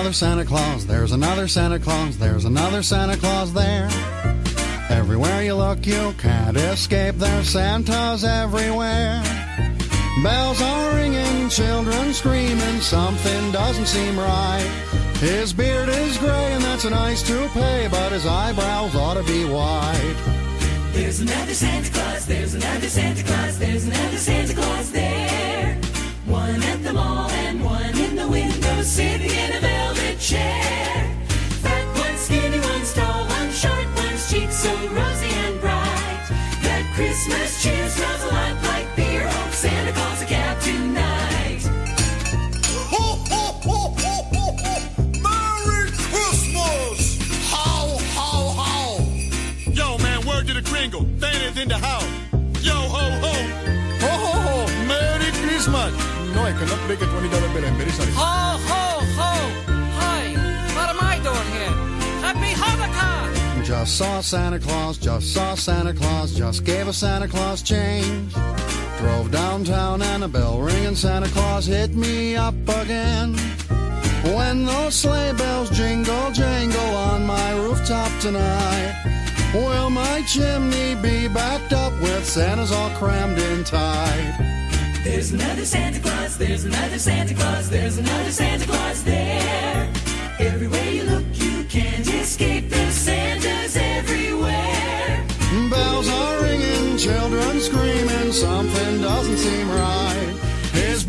another Santa Claus, there's another Santa Claus, there's another Santa Claus there. Everywhere you look, you can't escape, there's Santas everywhere. Bells are ringing, children screaming, something doesn't seem right. His beard is gray and that's a nice toupee, but his eyebrows ought to be white. There's another Santa Claus, there's another Santa Claus, there's another Santa Claus there. One at the mall and one in the window, sitting in a velvet chair. Fat one, skinny one's tall, one short, one's cheeks so rosy and bright. That Christmas cheer smells a lot like beer. Hope Santa Claus a cab tonight. Ho, ho, ho, ho, ho, ho! Merry Christmas! How, how, how! Yo, man, word to the Kringle. Santa's in the house. Yo, ho, ho. Ho, ho, ho! Merry Christmas! No, I cannot break a $20 bill. I'm very sorry. Ho, ho, ho! Hi, what am I doing here? Happy Hanukkah! Just saw Santa Claus, just saw Santa Claus, just gave a Santa Claus change. Drove downtown and a bell ringing, Santa Claus hit me up again. When those sleigh bells jingle, jangle on my rooftop tonight, will my chimney be backed up with Santas all crammed in tight? There's another Santa Claus, there's another Santa Claus, there's another Santa Claus there. Everywhere you look, you can't escape, there's Santas everywhere. Bells are ringing, children screaming, something doesn't seem right. His